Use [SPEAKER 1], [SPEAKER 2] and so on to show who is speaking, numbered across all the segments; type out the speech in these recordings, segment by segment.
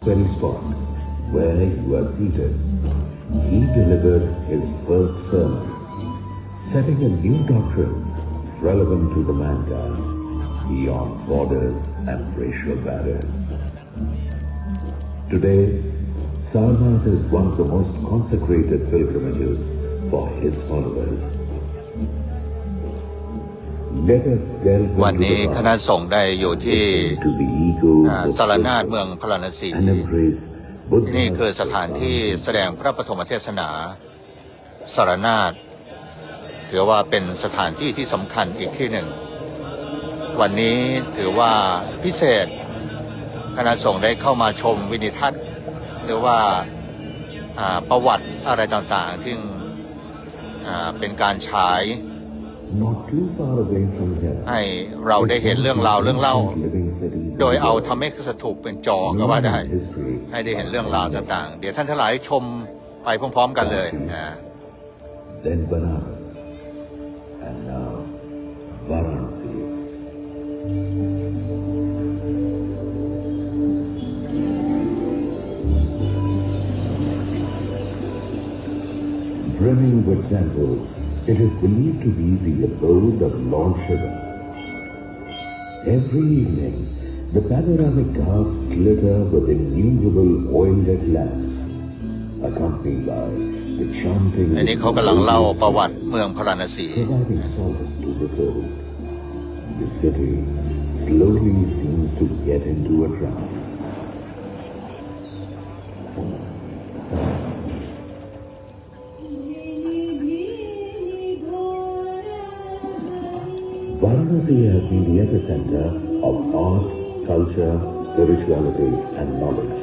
[SPEAKER 1] very spot where you are seated, he delivered his first sermon, setting a new doctrine relevant to the mankind beyond borders and racial barriers. Today, Sarnath is one of the most consecrated pilgrimages for his followers. Let us delve
[SPEAKER 2] วันนี้
[SPEAKER 1] into
[SPEAKER 2] ค
[SPEAKER 1] the
[SPEAKER 2] ณะ
[SPEAKER 1] past,
[SPEAKER 2] สงฆ์ได้อยู่ที่
[SPEAKER 1] to the ego
[SPEAKER 2] สารนาถเมืองพาราณสี
[SPEAKER 1] and embrace
[SPEAKER 2] นี่คือ
[SPEAKER 1] Buddha's
[SPEAKER 2] สถานที่แสดงพระปฐมเทศนาสารนาถถือว่าเป็นสถานที่ที่สำคัญอีกที่หนึ่งวันนี้ถือว่าพิเศษคณะสงฆ์ได้เข้ามาชมวินิทัศน์หรือว่าประวัติอะไรต่างๆที่เป็นการฉาย
[SPEAKER 1] Not too far away from here
[SPEAKER 2] ให้เราได้เห็นเรื่องราวเรื่องเล่า โดยเอาทำให้สถูปเป็นจอก็ว่าได้ให้ได้เห็นเรื่องราวต่างๆเดี๋ยวท่านทั้งหลายชมไปพร้อมๆกันเลย
[SPEAKER 1] Then Banaras and now Varanasi. Brimming with temples, it is believed to be the abode of Lord Shiva. Every evening, the panoramic ghats glitter with innumerable oil-lit lamps, accompanied by the chanting
[SPEAKER 2] อันนี้เขากำลังเล่าประวัติเมืองพาราณสี
[SPEAKER 1] providing solace to the soul. The city slowly seems to get into a trance. Varanasi has been the epicenter of art, culture, spirituality, and knowledge.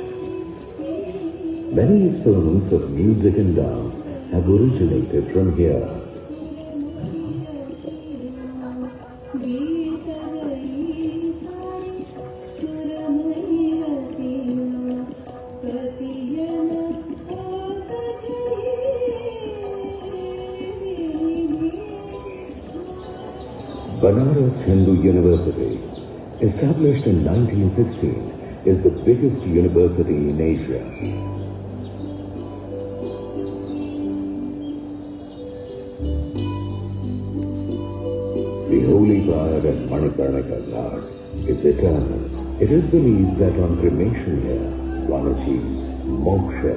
[SPEAKER 1] Many experiments of music and dance have originated from here. Banaras Hindu University, established in 1916, is the biggest university in Asia. The holy fire at Manikarnika Ghat is eternal. It is believed that on cremation here, one achieves moksha,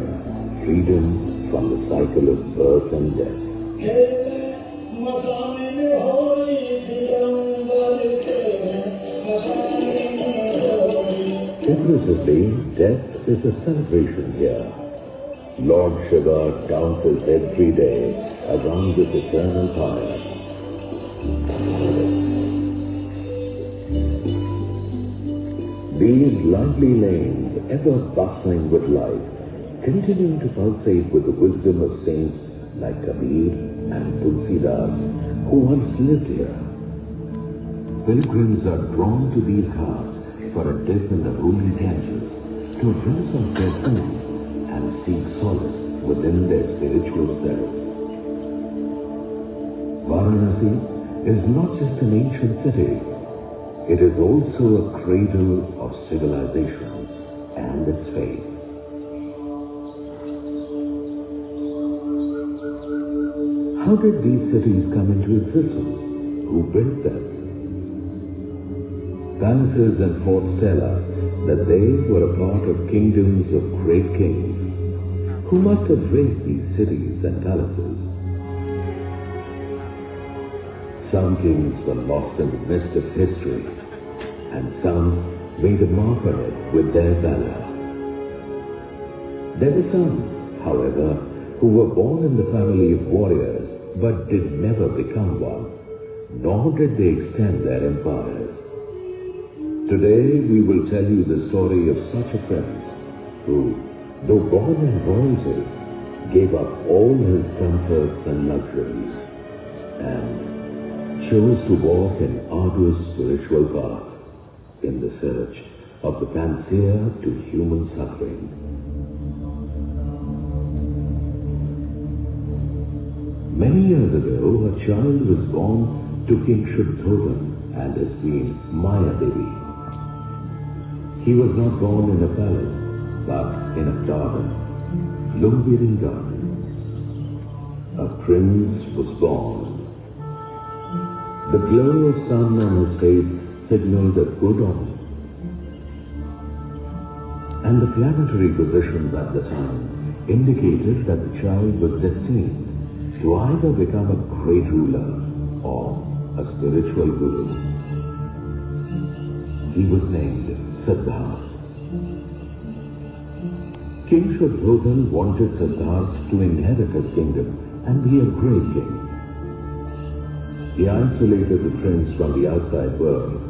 [SPEAKER 1] freedom from the cycle of birth and death. Figuratively, death is a celebration here. Lord Shiva dances every day around this eternal fire. These lively lanes, ever bustling with life, continuing to pulsate with the wisdom of saints like Kabir and Tulsidas, who once lived here. Pilgrims are drawn to these ghats for a dip in the holy Ganges to rinse off their sins and seek solace within their spiritual selves. Varanasi is not just an ancient city, it is also a cradle of civilization and its faith. How did these cities come into existence? Who built them? Palaces and forts tell us that they were a part of kingdoms of great kings, who must have raised these cities and palaces. Some kings were lost in the mist of history, and some made a mark on it with their valor. There were some, however, who were born in the family of warriors but did never become one, nor did they extend their empires. Today we will tell you the story of such a prince who, though born in royalty, gave up all his comforts and luxuries and chose to walk an arduous spiritual path in the search of the panacea to human suffering. Many years ago, a child was born to King Shuddhodhan and his queen Maya Devi. He was not born in a palace, but in a garden, bloom-bearing garden. A prince was born. The glow of sun on his face signaled a good omen. And the planetary positions at the time indicated that the child was destined to either become a great ruler or a spiritual guru. He was named Siddhartha. King Shuddhodhan wanted Siddhartha to inherit his kingdom and be a great king. He isolated the prince from the outside world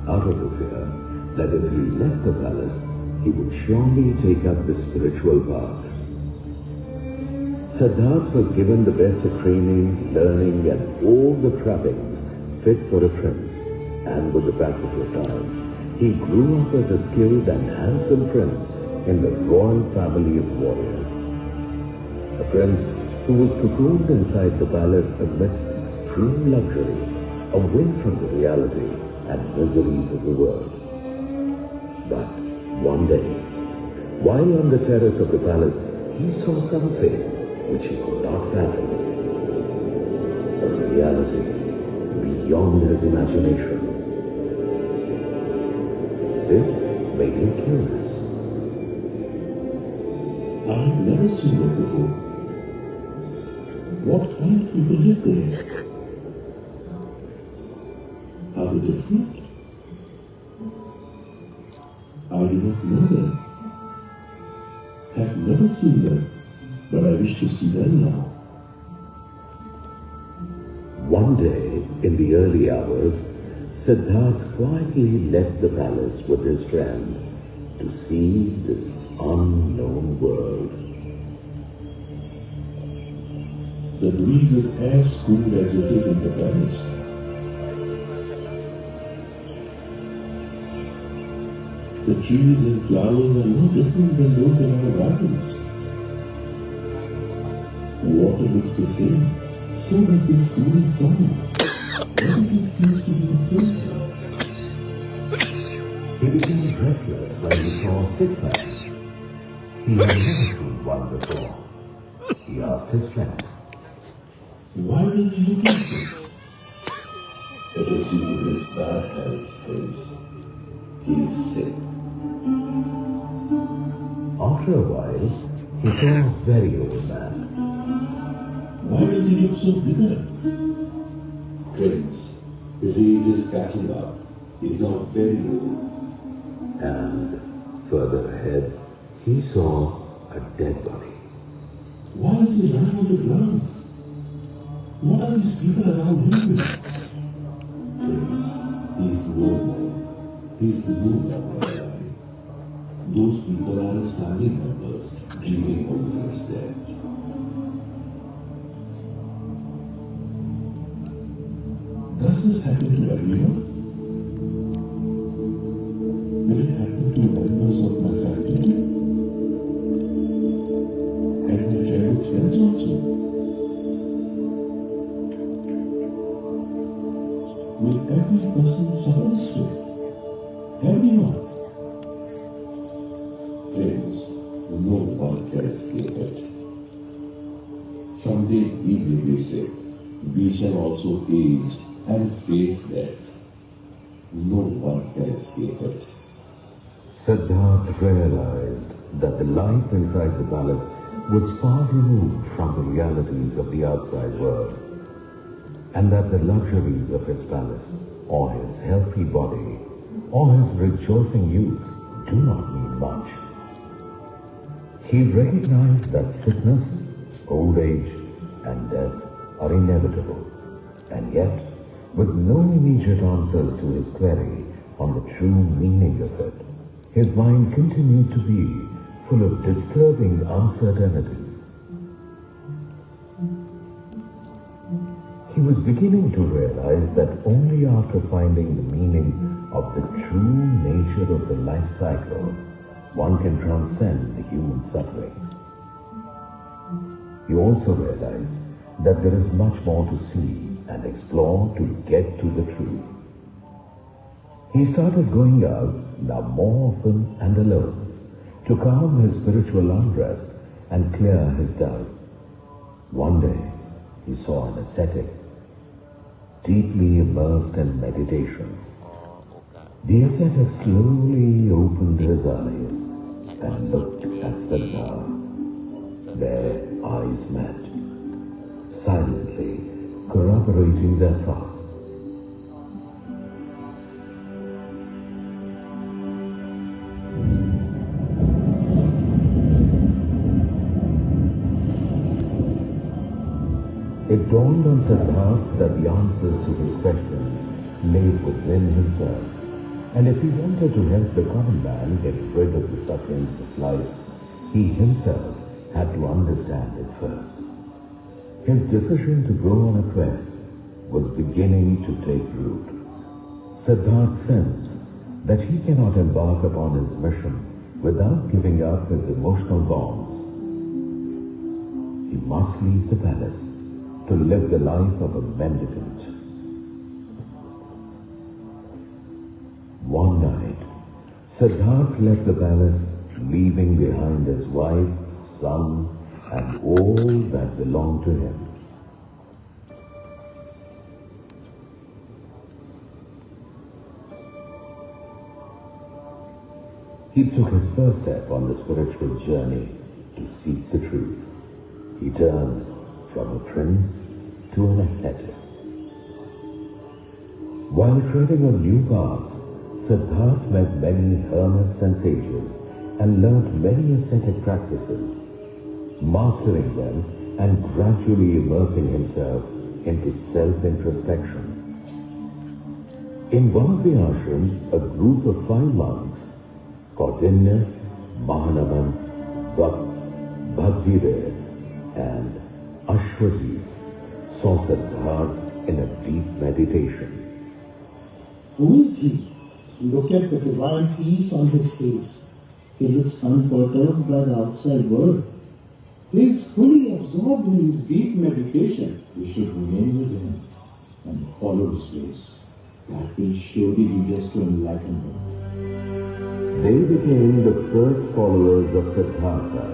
[SPEAKER 1] out of the fear that if he left the palace, he would surely take up the spiritual path. Siddhartha was given the best of training, learning, and all the trappings fit for a prince, and with the passage of time, he grew up as a skilled and handsome prince in the royal family of warriors. A prince who was cocooned inside the palace amidst extreme luxury, away from the reality and miseries of the world. But one day, while on the terrace of the palace, he saw something which he could not fathom. A reality beyond his imagination. This made him curious.
[SPEAKER 3] I have never seen that before. What kind of people live there? Are they different? I do not know them. Have never seen them, but I wish to see them now.
[SPEAKER 1] One day, in the early hours, Siddhartha quietly left the palace with his friend to see this unknown world.
[SPEAKER 3] The breeze is as cool as it is in the palace. The trees and flowers are no different than those in our gardens. Water looks the same, so does the soothing sun. Everything seems to be the same.
[SPEAKER 1] He became restless when he saw a sick man. He had never seen one before. He asked his friend,
[SPEAKER 3] Why does he look like this? It is due to his bad health, Prince. He is sick.
[SPEAKER 1] After a while, he saw a very old man.
[SPEAKER 3] Why does he look so bigger? Prince, his age is catching up. He is now very old.
[SPEAKER 1] And further ahead, he saw a dead body.
[SPEAKER 3] Why is he lying on the ground? What are these people around him with? Prince, he is the old man. He is the old man. Those people are his family members, grieving over his death. Does this happen to everyone? Will it happen to members of my family? And my childhood friends also? Will every person suffer this way? Everyone? Friends, no one can escape it. Someday we will be sick. We shall also age and face death. No one can escape it.
[SPEAKER 1] Siddhartha realized that the life inside the palace was far removed from the realities of the outside world, and that the luxuries of his palace, or his healthy body, or his rejoicing youth do not mean much. He recognized that sickness, old age, and death are inevitable, and yet, with no immediate answers to his query on the true meaning of it, his mind continued to be full of disturbing uncertainties. He was beginning to realize that only after finding the meaning of the true nature of the life cycle, one can transcend the human sufferings. He also realized that there is much more to see and explore to get to the truth. He started going out, now more often and alone, to calm his spiritual unrest and clear his doubt. One day, he saw an ascetic, deeply immersed in meditation. The ascetic slowly opened his eyes and looked at Siddhartha. Their eyes met, silently corroborating their thoughts. It dawned on Siddhartha that the answers to his questions lay within himself, and if he wanted to help the common man get rid of the sufferings of life, he himself had to understand it first. His decision to go on a quest was beginning to take root. Siddhartha sensed that he cannot embark upon his mission without giving up his emotional bonds. He must leave the palace to live the life of a mendicant. One night, Siddhartha left the palace, leaving behind his wife, son, and all that belonged to him. He took his first step on the spiritual journey to seek the truth. He turned from a prince to an ascetic. While treading on new paths, Siddhartha met many hermits and sages and learnt many ascetic practices, mastering them and gradually immersing himself into self-introspection. In one of the ashrams, a group of 5 monks, Kautinya, Mahanavan, Bhaktivedanta, and Ashwaji, saw Siddhartha in a deep meditation.
[SPEAKER 4] Who is he? Look at the divine peace on his face. He looks unperturbed by the outside world. He is fully absorbed in his deep meditation. We should remain with him and follow his ways. That will surely lead us to enlightenment.
[SPEAKER 1] They became the first followers of Siddhartha,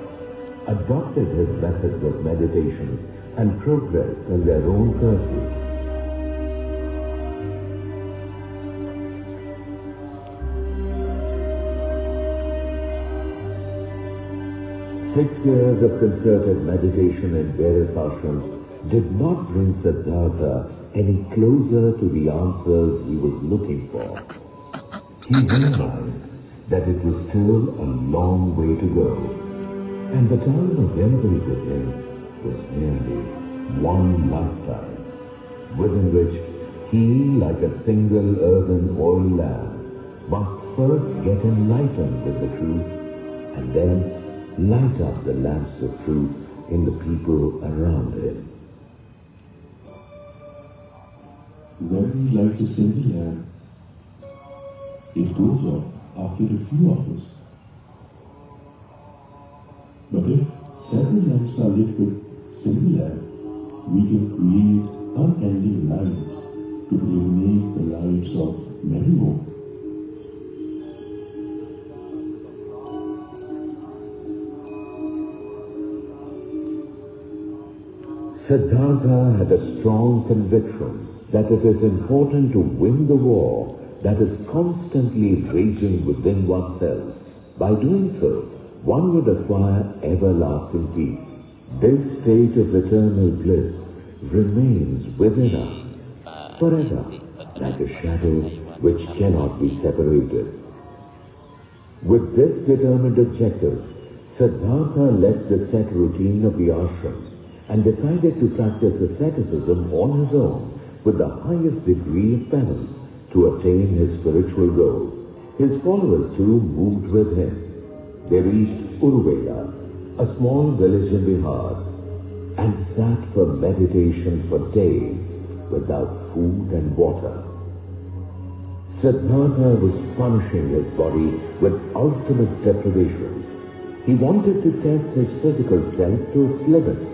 [SPEAKER 1] adopted his methods of meditation, and progressed in their own pursuit. Six years of concerted meditation in various ashrams did not bring Siddhartha any closer to the answers he was looking for. He realized that it was still a long way to go, and the time available to him was merely one lifetime, within which he, like a single earthen oil lamp, must first get enlightened with the truth, and then light up the lamps of truth in the people around him.
[SPEAKER 3] When we light a single lamp, it goes off after a few hours. But if several lamps are lit with single lamp, we can create unending light to illuminate the lives of many more.
[SPEAKER 1] Siddhartha had a strong conviction that it is important to win the war that is constantly raging within oneself. By doing so, one would acquire everlasting peace. This state of eternal bliss remains within us forever, like a shadow which cannot be separated. With this determined objective, Siddhartha left the set routine of the ashram and decided to practice asceticism on his own with the highest degree of penance to attain his spiritual goal. His followers too moved with him. They reached Uruvela, a small village in Bihar, and sat for meditation for days without food and water. Siddhartha was punishing his body with ultimate deprivations. He wanted to test his physical self to its limits.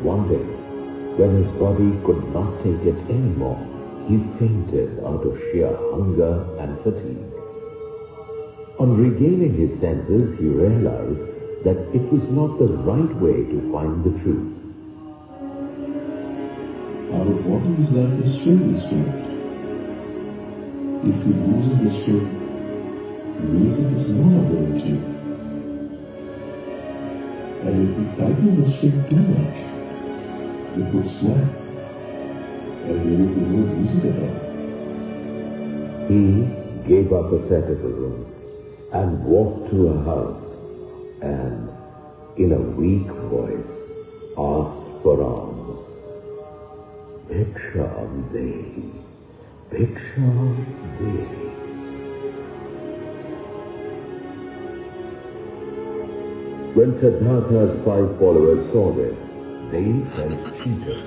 [SPEAKER 1] One day, when his body could not take it anymore, he fainted out of sheer hunger and fatigue. On regaining his senses, he realized that it was not the right way to find the truth.
[SPEAKER 3] Our body is like a string instrument. If we loosen the string, music is no longer in tune. And if we tighten the string too much, it would snap, and there would be no music at all.
[SPEAKER 1] He gave up asceticism and walked to a house and, in a weak voice, asked for alms. Bhiksha Dehi, Bhiksha Dehi. When Siddhartha's 5 followers saw this, they felt cheated.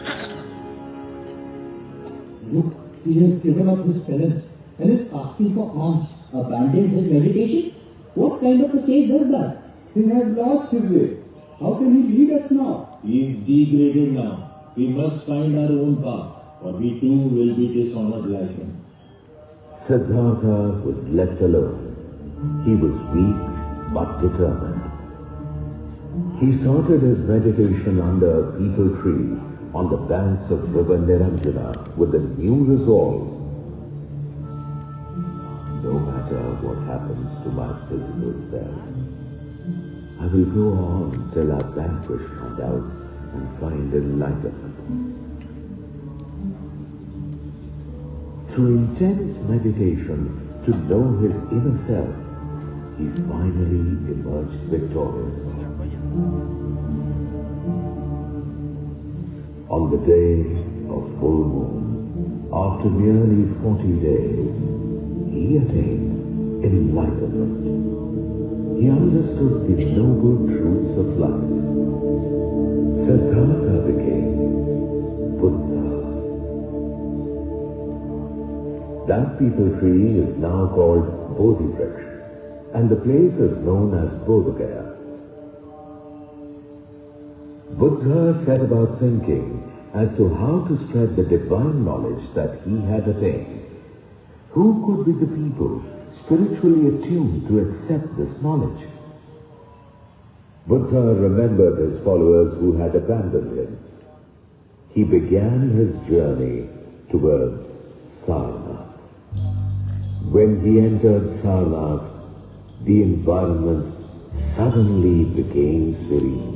[SPEAKER 4] Look, he has given up his penance and is asking for alms, abandoned his meditation. What kind of a sage does that?
[SPEAKER 5] He has lost his way. How can he lead us now?
[SPEAKER 3] He is degraded now. We must find our own path, or we too will be dishonored like him.
[SPEAKER 1] Siddhartha was left alone. He was weak but determined. He started his meditation under a peepal tree on the banks of river Niranjana with a new resolve. No matter what happens to my physical self, I will go on till I vanquish my doubts and find enlightenment. Through intense meditation to know his inner self, he finally emerged victorious. On the day of full moon, after nearly 40 days, he attained enlightenment. He understood the noble truths of life. Siddhartha became Buddha. That peepal tree is now called Bodhi Vriksha, and the place is known as Bodhgaya. Buddha set about thinking as to how to spread the divine knowledge that he had attained. Who could be the people spiritually attuned to accept this knowledge? Buddha remembered his followers who had abandoned him. He began his journey towards Sarnath. When he entered Sarnath, the environment suddenly became serene.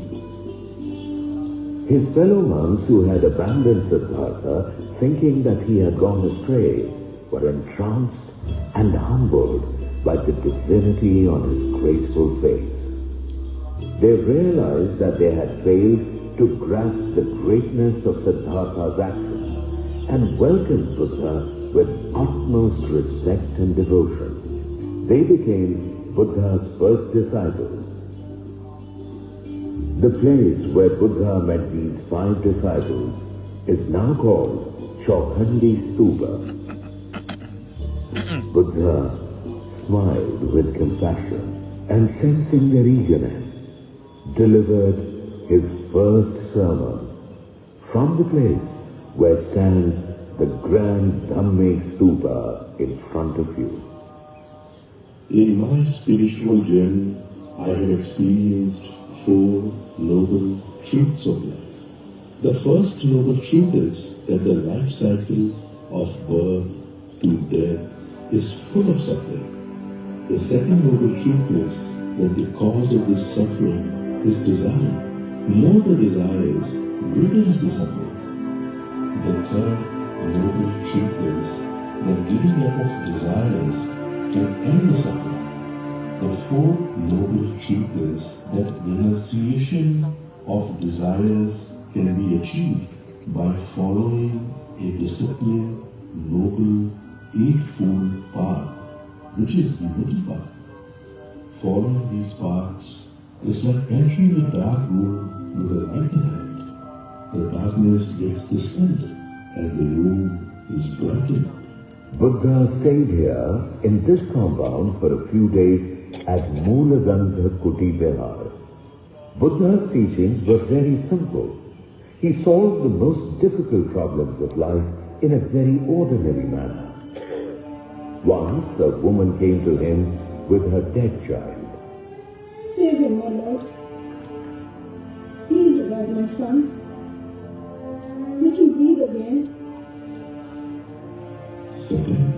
[SPEAKER 1] His fellow monks who had abandoned Siddhartha, thinking that he had gone astray, were entranced and humbled by the divinity on his graceful face. They realized that they had failed to grasp the greatness of Siddhartha's actions and welcomed Buddha with utmost respect and devotion. They became Buddha's first disciples. The place where Buddha met these 5 disciples is now called Chaukhandi Stupa. Buddha smiled with compassion and, sensing their eagerness, delivered his first sermon from the place where stands the grand Dhammik Stupa in front of you.
[SPEAKER 3] In my spiritual journey, I have experienced 4 noble truths of life. The first noble truth is that the life cycle of birth to death is full of suffering. The second noble truth is that the cause of this suffering is desire. More the desires, greater is the suffering. The third noble truth is that giving up of desires can end the suffering. The fourth noble truth is that renunciation of desires can be achieved by following a disciplined, noble, 8-fold path, which is the middle path. Following these paths is like entering a dark room with a light in hand. The darkness gets dispelled and the room is brightened.
[SPEAKER 1] Buddha stayed here in this compound for a few days at Moolagandha Kuti Vihar. Buddha's teachings were very simple. He solved the most difficult problems of life in a very ordinary manner. Once a woman came to him with her dead child.
[SPEAKER 6] Save him, my lord. Please revive my son. Make him breathe again.
[SPEAKER 3] Certainly.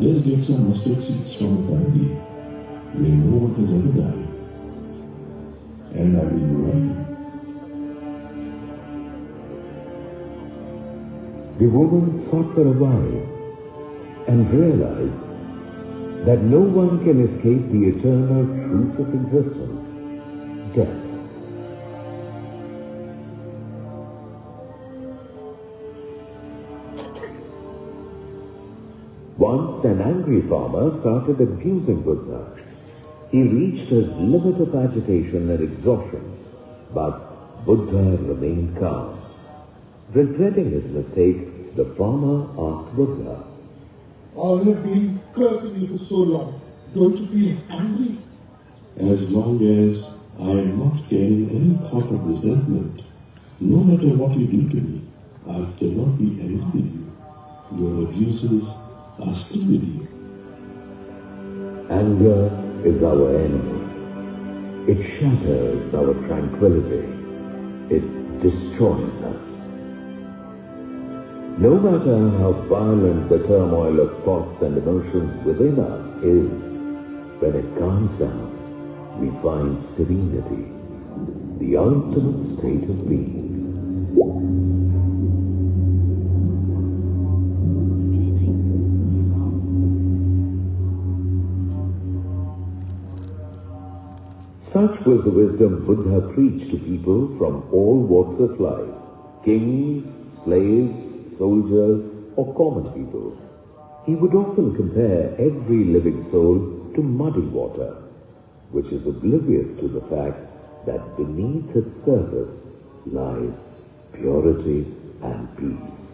[SPEAKER 3] Just get some mustard seeds from a family where no one has ever died, and I will revive him.
[SPEAKER 1] The woman thought for a while and realized that no one can escape the eternal truth of existence, death. Once an angry farmer started abusing Buddha. He reached his limit of agitation and exhaustion, but Buddha remained calm. Regretting his mistake, the farmer asked Buddha,
[SPEAKER 4] I have been cursing you for so long. Don't you feel angry?
[SPEAKER 3] As long as I am not carrying any thought of resentment, no matter what you do to me, I cannot be angry with you. Your abuses are still with you.
[SPEAKER 1] anger is our enemy. It shatters our tranquility. It destroys us. No matter how violent the turmoil of thoughts and emotions within us is, when it calms down, we find serenity, the ultimate state of being. Such was the wisdom Buddha preached to people from all walks of life, kings, slaves, soldiers, or common people. He would often compare every living soul to muddy water, which is oblivious to the fact that beneath its surface lies purity and peace.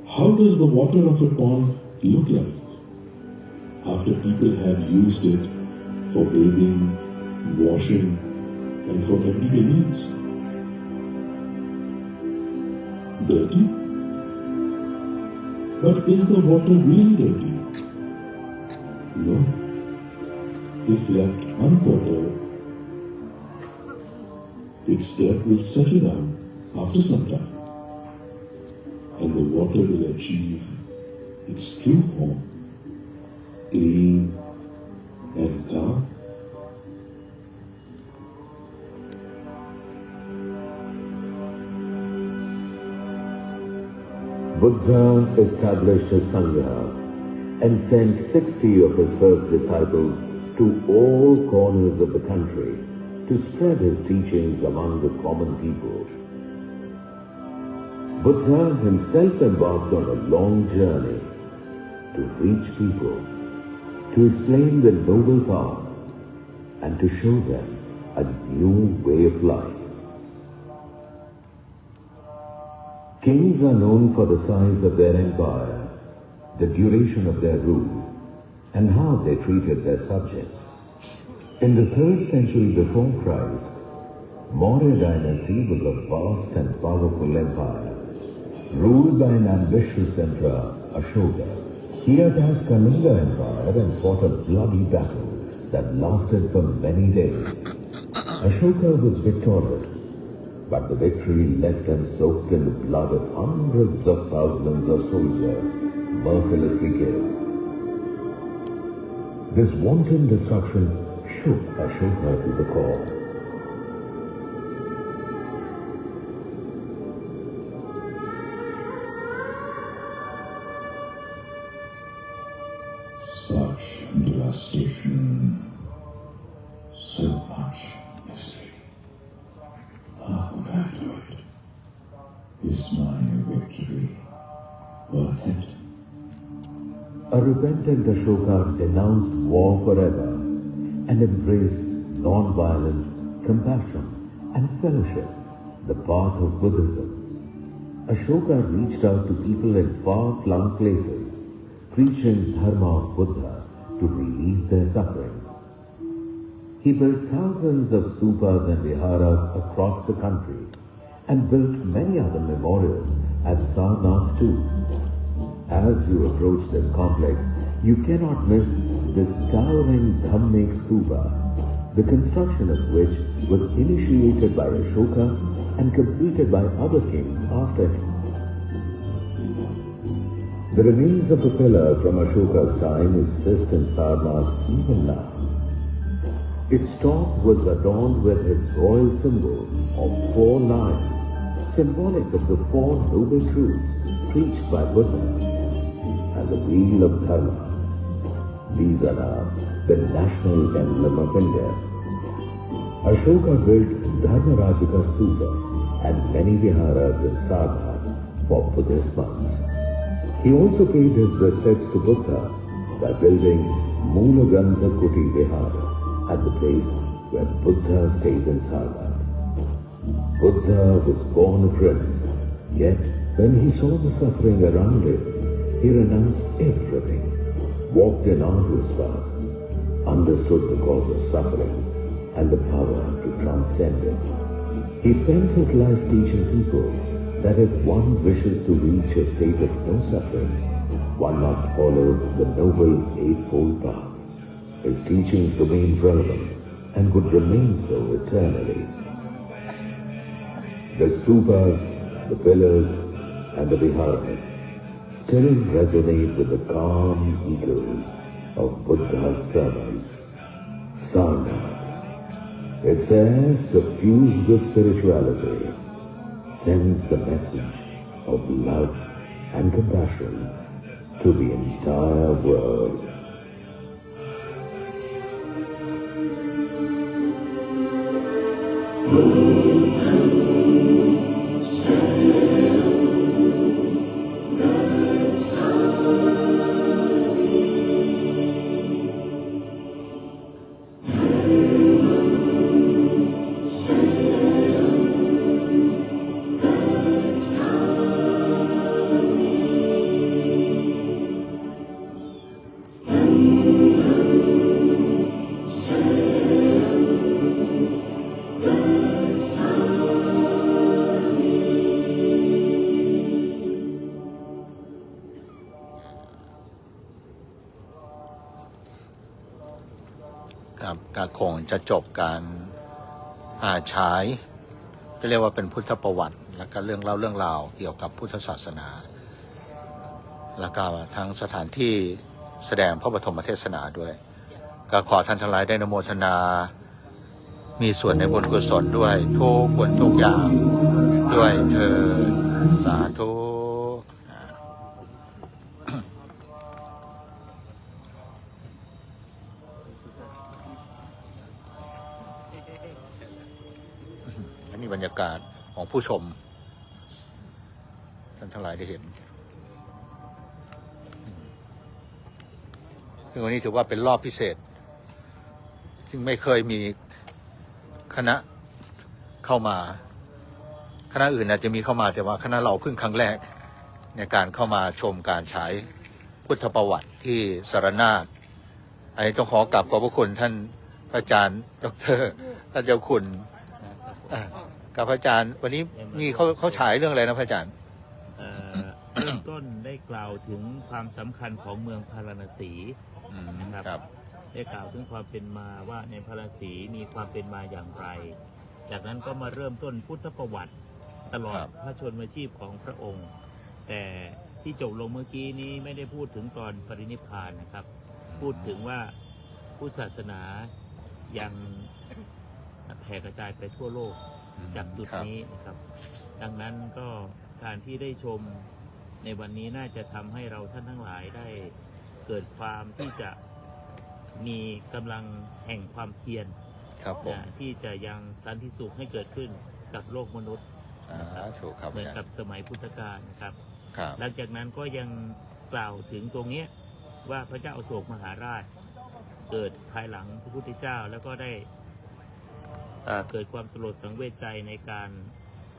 [SPEAKER 3] How does the water of a pond look like after people have used it for bathing, washing, and for everyday needs? Dirty? But is the water really dirty? No. If left unwatered, its dirt will settle down after some time, and the water will achieve its true form, clean and calm.
[SPEAKER 1] Buddha established his Sangha and sent 60 of his first disciples to all corners of the country to spread his teachings among the common people. Buddha himself embarked on a long journey to reach people, to explain the noble path, and to show them a new way of life. Kings are known for the size of their empire, the duration of their rule, and how they treated their subjects. In the 3rd century before Christ, Maurya dynasty was a vast and powerful empire, ruled by an ambitious emperor, Ashoka. He attacked Kalinga Empire and fought a bloody battle that lasted for many days. Ashoka was victorious, but the victory left him soaked in the blood of hundreds of thousands of soldiers, mercilessly killed. This wanton destruction shook Ashoka to the core.
[SPEAKER 3] Such devastation, so much mystery. How would I do it? Is my victory worth it?
[SPEAKER 1] A repentant Ashoka denounced war forever and embraced non-violence, compassion, and fellowship, the path of Buddhism. Ashoka reached out to people in far-flung places, preaching Dharma of Buddha to relieve their sufferings. He built thousands of stupas and viharas across the country and built many other memorials at Sarnath too. As you approach this complex, you cannot miss this towering Dhammik Stupa, the construction of which was initiated by Ashoka and completed by other kings after him. The remains of the pillar from Ashoka's time exist in Sarnath even now. Its top was adorned with its royal symbol of 4 lions, symbolic of the 4 noble truths preached by Buddha, and the wheel of Dharma. These are now the national emblem of India. Ashoka built Dharmarajika Stupa and many viharas in Sarnath for Buddhist monks. He also paid his respects to Buddha by building Moolagandha Kuti Vihara at the place where Buddha stayed in Sarnath. Buddha was born a prince, yet when he saw the suffering around him, he renounced everything, walked an arduous path, understood the cause of suffering and the power to transcend it. He spent his life teaching people that if one wishes to reach a state of no suffering, one must follow the noble eightfold path. His teachings remained relevant and would remain so eternally. The stupas, the pillars, and the viharas still resonate with the calm echoes of Buddha's sermons. Sarnath, its air suffused with spirituality, sends the message of love and compassion to the entire world.
[SPEAKER 2] ก็คงจะจบการฉายก็เรียกว่าเป็นพุทธประวัติแล้วก็เรื่องเล่าเรื่องราวเกี่ยวกับพุทธศาสนาแล้วก็ทั้งสถานที่แสดงพระปฐมเทศนาด้วยก็ขอท่านทั้งหลายได้อนุโมทนามีส่วนในบุญกุศลด้วยทุกบุญทุกอย่างด้วยเธอสาธุบรรยากาศของผู้ชมท่านทั้งหลายได้เห็นซึ่งวันนี้ถือว่าเป็นรอบพิเศษซึ่งไม่เคยมีคณะเข้ามาคณะอื่นอาจจะมีเข้ามาแต่ว่าคณะเราเพิ่งครั้งแรกในการเข้ามาชมการฉายพุทธประวัติที่สารนาถอันนี้ต้องขอกราบขอบพระคุณท่านพระอาจารย์ดร.ท่านเจ้าคุณกับพระอาจารย์วันนี้มีเขาฉายเรื่องอะไรนะพระอาจารย์
[SPEAKER 7] เริ่มต้นได้กล่าวถึงความสำคัญของเมืองพาราณสีนะครับได้กล่าวถึงความเป็นมาว่าในพาราณสีมีความเป็นมาอย่างไรจากนั้นก็มาเริ่มต้นพุทธประวัติตลอดพระชนมชีพของพระองค์ แต่ที่จบลงเมื่อกี้นี้ไม่ได้พูดถึงตอนปรินิพพานนะครับพูดถึงว่าพุทธศาสนายังแผ่กระจายไปทั่วโลกจากจุดนี้นะครับดังนั้นก็การที่ได้ชมในวันนี้น่าจะทำให้เราท่านทั้งหลายได้เกิดความที่จะมีกำลังแห่งความเพียรที่จะยังสันติสุขให้เกิดขึ้นกับโลกมนุษย์เหมือนกับสมัยพุทธกาลนะครับหลังจากนั้นก็ยังกล่าวถึงตรงนี้ว่าพระเจ้าอโศกมหาราชเกิดภายหลังพระพุทธเจ้าแล้วก็ได้เกิดความสลดสังเวชใจในการ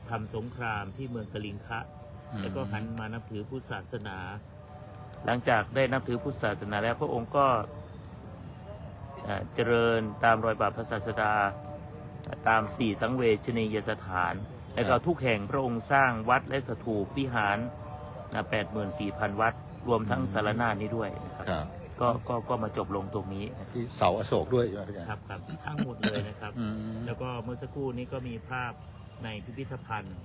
[SPEAKER 7] ทำสงครามที่เมืองกลิงคะแล้วก็หันมานับถือพุทธศาสนาหลังจากได้นับถือพุทธศาสนาแล้วพระองค์ก็เจริญตามรอยบาทพระศาสดาตาม4สังเวชนียสถาน แล้วก็ทุกแห่งพระองค์สร้างวัดและสถูปวิหาร84,000 วัดรวมทั้งสารนาถนี้ด้วยนะครับ
[SPEAKER 2] ครับ
[SPEAKER 7] ก็มาจบลงตรงนี้นะครับ
[SPEAKER 2] ที่เสาอโศกด้วยใช่ไหมอาจารย์
[SPEAKER 7] ครับทั้งหมดเลยนะครับ แล้วก็เมื่อสักครู่นี้ก็มีภาพในพิพิธภัณฑ์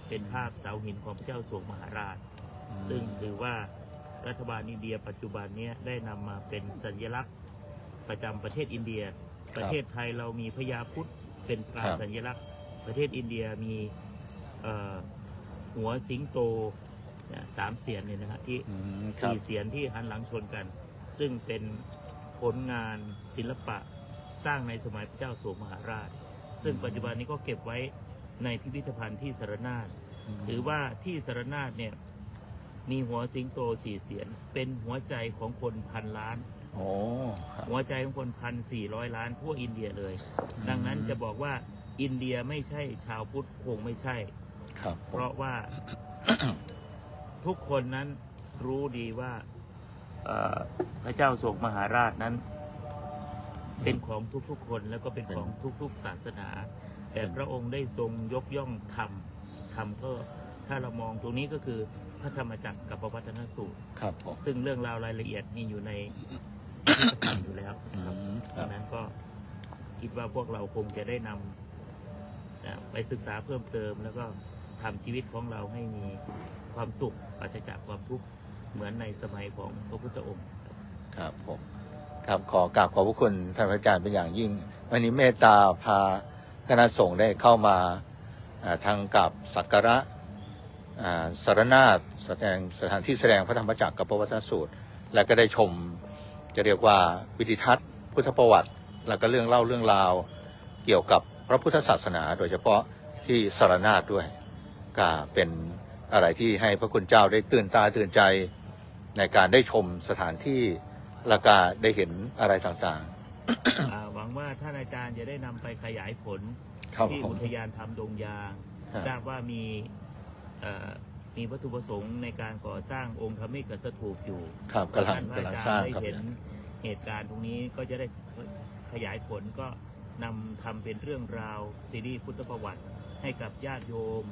[SPEAKER 7] เป็นภาพเสาหินของพระเจ้าโศกมหาราช ซึ่งถือว่ารัฐบาลอินเดียปัจจุบันนี้ได้นำมาเป็นสัญลักษณ์ประจำประเทศอินเดีย ประเทศไทยเรามีพญาครุฑเป็นตราสัญลักษณ์ ประเทศอินเดียมีหัวสิงโต3 เสียนเนี่ยนะฮะที่4 เสียนที่หันหลังชนกัน ซึ่งเป็นผลงานศิลปะสร้างในสมัยพระเจ้าโศกมหาราช ซึ่งปัจจุบันนี้ก็เก็บไว้ในพิพิธภัณฑ์ที่สารนาถถือว่าที่สารนาถเนี่ยมีหัวสิงโต4 เสียนเป็นหัวใจของคน1,000 ล้านหัวใจของคน1,400 ล้านทั่วอินเดียเลย ดังนั้นจะบอกว่าอินเดียไม่ใช่ชาวพุทธคงไม่ใช่เพราะว่า ทุกคนนั้นรู้ดีว่าพระเจ้าโศกมหาราชนั้นเป็นของทุกๆคนแล้วก็เป็นของทุกๆศาสนา แต่พระองค์ได้ทรงยกย่องธรรมก็ถ้าเรามองตรงนี้ก็คือพระธรรมจักรกับพระวัฒนสูตรซึ่งเรื่องราวรายละเอียดนี่อยู่ในพิพิธภัณฑ์อยู่แล้วดังนั้นก็คิดว่าพวกเราคงจะได้นำไปศึกษาเพิ่มเติมแล้วก็ทำชีวิตของเราให้มีความสุขปราศจากความทุกข์เหมือนในสมัยของพระพุทธองค์
[SPEAKER 2] ครับผมครับขอกราบขอบพระคุณท่านอาจารย์เป็นอย่างยิ่งวันนี้เมตตาพาคณะสงฆ์ได้เข้ามาทางกับสักการะสารนาถแสดงสถานที่แสดงพระธรรมจักรกับพระวัฒนสูตรและก็ได้ชมจะเรียกว่าวิดิทัศน์พุทธประวัติแล้วก็เรื่องเล่าเรื่องราวเกี่ยวกับพระพุทธศาสนาโดยเฉพาะที่สารนาถด้วยก็เป็นอะไรที่ให้พระคุณเจ้าได้ตื่นตาตื่นใจในการได้ชมสถานที่และก็ได้เห็นอะไรต่าง
[SPEAKER 7] ๆหวังว่าท่านอาจารย์จะได้นำไปขยายผลที่อุทยานธรรมดงยางทราบว่ามีวัตถุประสงค์ในการก่อสร้างองค์ธรรมิกสถูปอยู่
[SPEAKER 2] ครับกำลังสร้างครับ
[SPEAKER 7] ได้เห็นเหตุการณ์ตรงนี้ก็จะได้ขยายผลก็นำทำเป็นเรื่องราวซีรีส์พุทธประวัติให้กับญาติโยม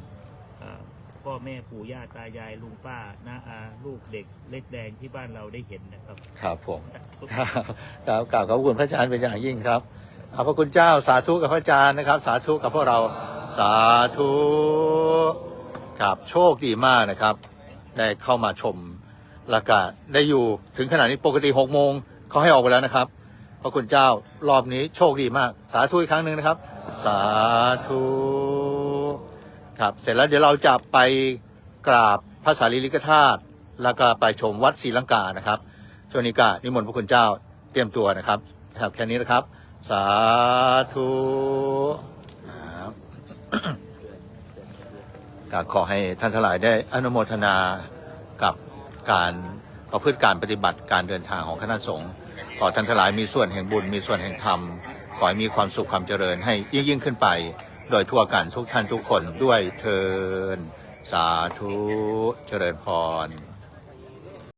[SPEAKER 7] พ่อแม่ปู่ย่าตายายลุงป้าน้าอาลูกเด็กเล็กแดงที่บ้านเราได้เห็นนะครับ
[SPEAKER 2] ครับผมครับกราบขอบคุณพระอาจารย์เป็นอย่างยิ่งครับขอบพระคุณเจ้าสาธุกับพระอาจารย์นะครับสาธุกับพวกเราสาธุครับโชคดีมากนะครับได้เข้ามาชมแล้วก็ได้อยู่ถึงขนาดนี้ปกติ6 โมงเขาให้ออกไปแล้วนะครับพระคุณเจ้ารอบนี้โชคดีมากสาธุอีกครั้งหนึ่งนะครับสาธุครับเสร็จแล้วเดี๋ยวเราจะไปกราบพระสารีริกธาตุแล้วก็ไปชมวัดศรีลังกานะครับช่วงนี้ก็นิมนต์พระคุณเจ้าเตรียมตัวนะครับแค่นี้นะครับสาธุขอให้ท่านทั้งหลายได้อนุโมทนากับการประพฤติการปฏิบัติการเดินทางของคณะสงฆ์ขอท่านทั้งหลายมีส่วนแห่งบุญมีส่วนแห่งธรรมขอให้มีความสุขความเจริญให้ยิ่งขึ้นไปโดยทั่วกันทุกท่านทุกคนด้วยเทินสาธุเจริญพร